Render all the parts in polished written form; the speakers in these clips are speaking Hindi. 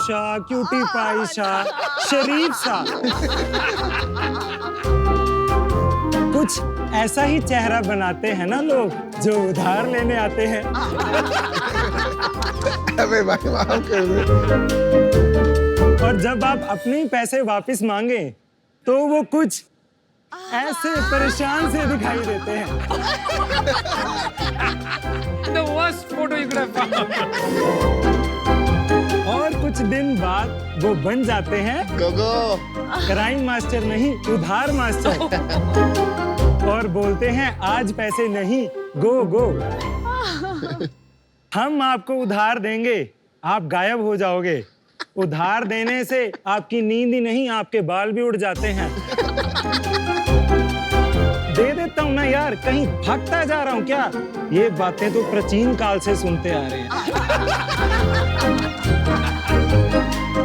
सा, क्यूटी पाई सा, शरीफ सा। कुछ ऐसा ही चेहरा बनाते हैं ना लोग जो उधार लेने आते हैं। अबे भाई माफ कर दे। और जब आप अपने ही पैसे वापस मांगे तो वो कुछ ऐसे परेशान से दिखाई देते हैं। The worst photo you could have found. और कुछ दिन बाद वो बन जाते हैं गोगो क्राइम मास्टर नहीं, उधार मास्टर। और बोलते हैं आज पैसे नहीं, गो गो। हम आपको उधार देंगे, आप गायब हो जाओगे। उधार देने से आपकी नींद ही नहीं, आपके बाल भी उड़ जाते हैं। दे देता हूं ना यार, कहीं भागता जा रहा हूं क्या? ये बातें तो प्राचीन काल से सुनते आ रहे हैं।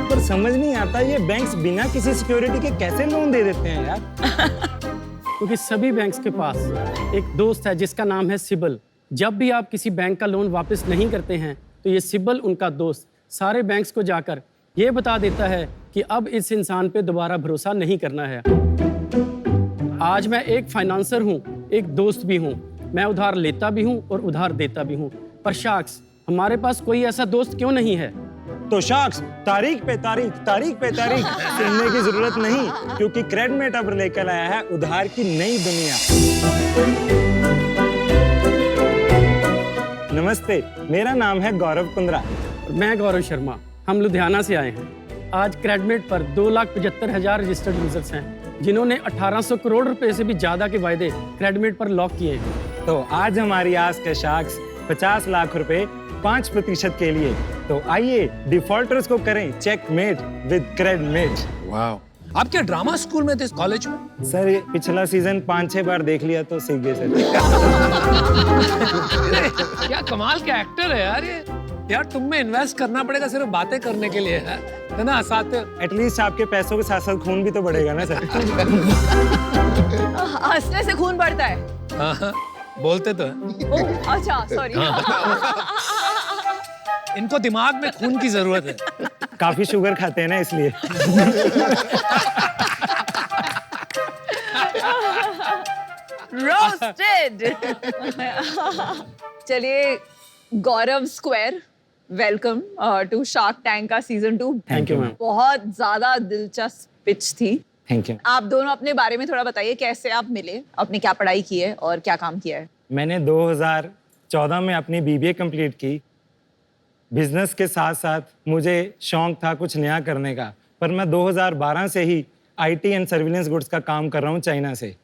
पर समझ नहीं आता ये बैंक्स बिना किसी सिक्योरिटी के कैसे लोन दे देते हैं यार। क्योंकि सभी बैंक्स के पास एक दोस्त है जिसका नाम है सिबल। जब भी आप किसी बैंक का लोन वापस नहीं करते हैं तो ये सिबल उनका दोस्त सारे बैंक्स को जाकर ये बता देता है कि अब इस इंसान पे दोबारा भरोसा नहीं करना है। आज मैं एक फाइनेंसर हूँ, एक दोस्त भी हूँ। मैं उधार लेता भी हूँ और उधार देता भी हूँ। पर शख्स हमारे पास कोई ऐसा दोस्त क्यों नहीं है? तो शख्स तारीख पे तारीख सुनने की जरूरत नहीं, क्योंकि क्रेडमेट अब लेकर आया है उधार की नई दुनिया। नमस्ते, मेरा नाम है गौरव कुंद्रा। मैं गौरव शर्मा, हम लुधियाना से आए हैं। आज क्रेडमेट पर 2,75,000 रजिस्टर्ड यूजर्स हैं जिन्होंने 1800 करोड़ रुपए से भी ज्यादा के वायदे क्रेडमेट पर लॉक किए हैं। तो आज हमारी आस के शख्स 50 लाख रुपए 5% के लिए। तो आइए डिफॉल्टर्स को करें चेकमेट विद क्रेडमेट। वाह, आप क्या ड्रामा स्कूल में थे कॉलेज में? सर ये पिछला सीजन 5-6 बार देख लिया तो सीख गए सर। क्या कमाल के एक्टर है यार ये। यार तुम में इन्वेस्ट करना पड़ेगा सिर्फ बातें करने के लिए है ना, हंसाते। एटलीस्ट आपके पैसों के साथ साथ खून भी तो बढ़ेगा ना सर। हंसने से खून बढ़ता है। हाँ, बोलते तो हैं। ओह, अच्छा सॉरी। इनको दिमाग में खून की जरूरत है। काफी शुगर खाते हैं ना इसलिए। रोस्टेड। चलिए Gaurav square, welcome to Shark Tank का सीजन 2। Thank you ma'am. बहुत ज्यादा दिलचस्प पिच थी। Thank you. आप दोनों अपने बारे में थोड़ा बताइए, कैसे आप मिले, आपने क्या पढ़ाई की है और क्या काम किया है? मैंने 2014 में अपनी बीबीए कंप्लीट की। बिजनेस के साथ साथ मुझे शौक था कुछ नया करने का, पर मैं 2012 से ही आईटी एंड सर्विलेंस गुड्स का काम कर रहा हूँ चाइना से।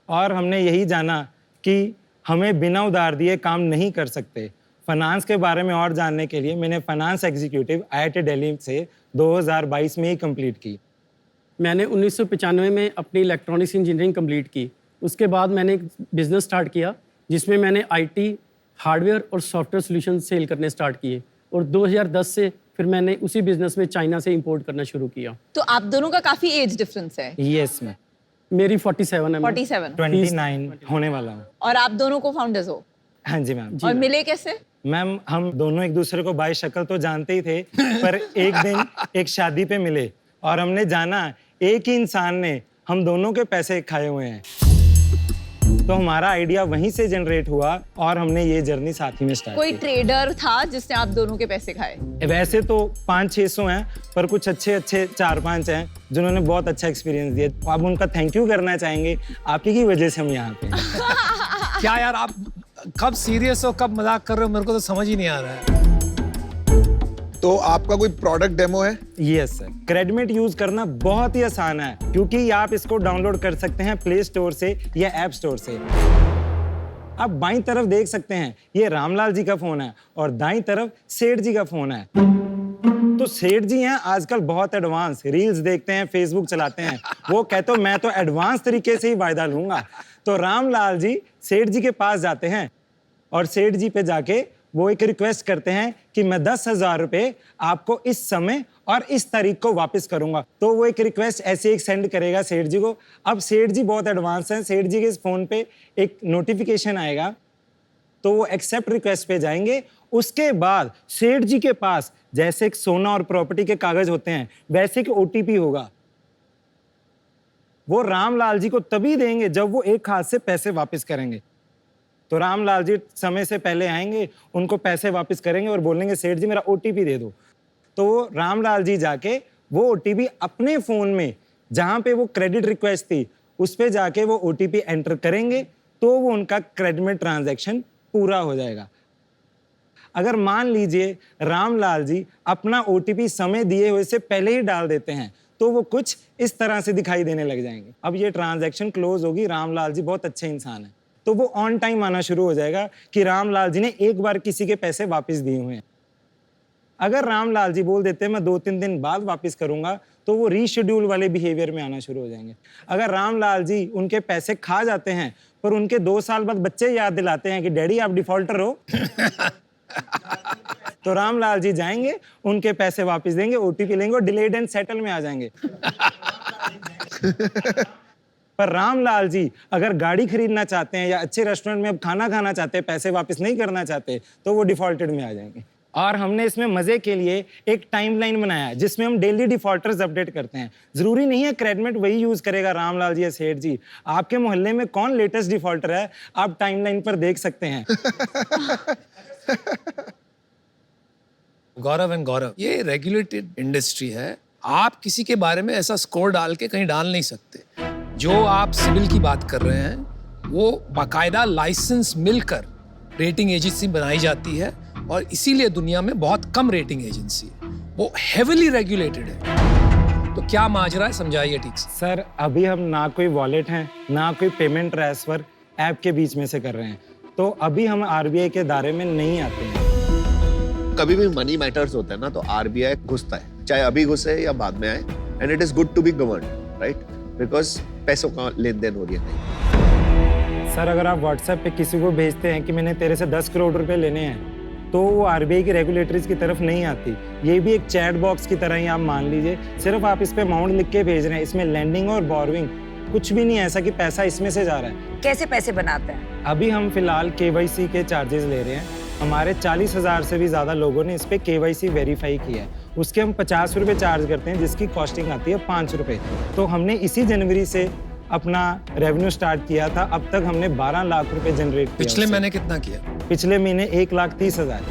और हमने यही जाना कि हमें बिना उधार दिए काम नहीं कर सकते। फाइनेंस के बारे में और जानने के लिए मैंने फाइनेंस एग्जीक्यूटिव आईआईटी दिल्ली से 2022 में ही कंप्लीट की। मैंने 1995 में अपनी इलेक्ट्रॉनिक्स इंजीनियरिंग कंप्लीट की। उसके बाद मैंने एक बिजनेस स्टार्ट किया जिसमें मैंने आईटी, हार्डवेयर और सॉफ्टवेयर सॉल्यूशन सेल करने स्टार्ट किए। और 2010 से फिर मैंने उसी बिजनेस में चाइना से इंपोर्ट करना शुरू किया। तो आप दोनों का काफी एज डिफरेंस है। Yes ma'am. मेरी 47 है। 47। 29 होने वाला हूँ। और आप दोनों को फाउंडर्स हो? हाँ जी मैम। और मिले कैसे? मैम हम दोनों एक दूसरे को बाई शक्ल तो जानते ही थे, पर एक दिन एक शादी पे मिले और हमने जाना एक ही इंसान ने हम दोनों के पैसे खाए हुए हैं। तो हमारा आइडिया वहीं से जनरेट हुआ और हमने ये जर्नी साथ ही में स्टार्ट कोई की। ट्रेडर था जिसने आप दोनों के पैसे खाए? वैसे तो 500-600 हैं, पर कुछ अच्छे 4-5 हैं जिन्होंने बहुत अच्छा एक्सपीरियंस दिया। अब उनका थैंक यू करना चाहेंगे, आपकी की वजह से हम यहाँ पे हैं। क्या यार, आप कब सीरियस हो कब मजाक कर रहे हो, मेरे को तो समझ ही नहीं आ रहा है। तो आपका कोई प्रोडक्ट डेमो है? यस सर, क्रेडमेट यूज करना बहुत ही आसान है, क्योंकि आप इसको डाउनलोड कर सकते हैं प्ले स्टोर से या ऐप स्टोर से। आप बाईं तरफ देख सकते हैं ये रामलाल जी का फोन है और दाईं तरफ सेठ जी का फोन है। तो सेठ जी हैं आजकल बहुत एडवांस, रील्स देखते हैं, फेसबुक चलाते हैं। वो कहते हो मैं तो एडवांस तरीके से ही वायदा लूंगा। तो रामलाल जी सेठ जी के पास जाते हैं और सेठ जी पे जाके वो एक रिक्वेस्ट करते हैं कि मैं 10,000 रुपए आपको इस समय और इस तारीख को वापस करूंगा। तो वो एक रिक्वेस्ट ऐसे एक सेंड करेगा सेठ जी को। अब सेठ जी बहुत एडवांस हैं, सेठ जी के इस फोन पे एक नोटिफिकेशन आएगा तो वो एक्सेप्ट रिक्वेस्ट पे जाएंगे। उसके बाद सेठ जी के पास जैसे एक सोना और प्रॉपर्टी के कागज होते हैं वैसे एक ओटीपी होगा, वो रामलाल जी को तभी देंगे जब वो एक हाथ से पैसे वापस करेंगे। तो रामलाल जी समय से पहले आएंगे, उनको पैसे वापस करेंगे और बोलेंगे सेठ जी मेरा ओटीपी दे दो। तो वो रामलाल जी जाके वो ओटीपी अपने फोन में जहां पे वो क्रेडिट रिक्वेस्ट थी उस पे जाके वो ओटीपी एंटर करेंगे, तो वो उनका क्रेडिट ट्रांजैक्शन पूरा हो जाएगा। अगर मान लीजिए रामलाल जी अपना ओटीपी समय दिए हुए से पहले ही डाल देते हैं तो वो कुछ इस तरह से दिखाई देने लग जाएंगे। अब ये ट्रांजैक्शन क्लोज होगी, रामलाल जी बहुत अच्छे इंसान हैं, तो वो ऑन टाइम आना शुरू हो जाएगा कि रामलाल जी ने एक बार किसी के पैसे वापस दिए हुए हैं। अगर रामलाल जी बोल देते हैं मैं 2-3 दिन बाद वापस करूंगा, तो वो रीशेड्यूल वाले बिहेवियर में आना शुरू हो जाएंगे। अगर रामलाल जी उनके पैसे खा जाते हैं पर उनके 2 साल बाद बच्चे याद दिलाते हैं कि डैडी आप डिफॉल्टर हो तो रामलाल जी जाएंगे, उनके पैसे वापस देंगे, ओटीपी लेंगे और डिलेड एंड सेटल में आ जाएंगे। पर रामलाल जी अगर गाड़ी खरीदना चाहते हैं या अच्छे रेस्टोरेंट में अब खाना खाना चाहते हैं, पैसे वापस नहीं करना चाहते, तो वो डिफॉल्टेड में आ जाएंगे। और हमने इसमें मजे के लिए एक टाइमलाइन बनाया है जिसमें हम डेली डिफॉल्टर्स अपडेट करते हैं। जरूरी नहीं है क्रेडिट वही यूज करेगा रामलाल जी या सेठ जी, आपके मोहल्ले में कौन लेटेस्ट डिफॉल्टर है आप टाइमलाइन पर देख सकते हैं। गौरव एंड गौरव, ये रेगुलेटेड इंडस्ट्री है, आप किसी के बारे में ऐसा स्कोर डाल के कहीं डाल नहीं सकते। जो आप सिविल की बात कर रहे हैं वो बाकायदा लाइसेंस मिलकर रेटिंग एजेंसी बनाई जाती है और इसीलिए दुनिया में बहुत कम रेटिंग एजेंसी है, वो हेविली रेगुलेटेड है। तो क्या माजरा है, समझाइए ठीक से। सर अभी हम ना कोई वॉलेट हैं ना कोई पेमेंट ट्रांसफर ऐप के बीच में से कर रहे हैं, तो अभी हम आरबीआई के दायरे में नहीं आते हैं। कभी भी मनी मैटर्स होता है ना तो आरबीआई घुसता है, चाहे अभी घुसे या बाद में आए, and it is good to be governed, right, because पैसों का लेन देन हो रही है। नहीं सर अगर आप व्हाट्सएप पे किसी को भेजते हैं कि मैंने तेरे से 10 करोड़ रुपए लेने हैं, तो वो आरबीआई की रेगुलेटरीज की तरफ नहीं आती। ये भी एक चैट बॉक्स की तरह ही आप मान लीजिए, सिर्फ आप इस पे अमाउंट लिख के भेज रहे हैं, इसमें लैंडिंग और बोरोइंग कुछ भी नहीं है ऐसा कि पैसा इसमें से जा रहा है। कैसे पैसे बनाते हैं? अभी हम फिलहाल केवाईसी के चार्जेस ले रहे हैं, हमारे 40,000 से भी ज़्यादा लोगों ने इस पे केवाईसी वेरीफाई किया है, उसके हम 50 रुपये चार्ज करते हैं जिसकी कॉस्टिंग आती है 5 रुपये। तो हमने इसी जनवरी से अपना रेवेन्यू स्टार्ट किया था, अब तक हमने 12 लाख रुपए जनरेट किया। पिछले महीने कितना किया? पिछले महीने 1,30,000।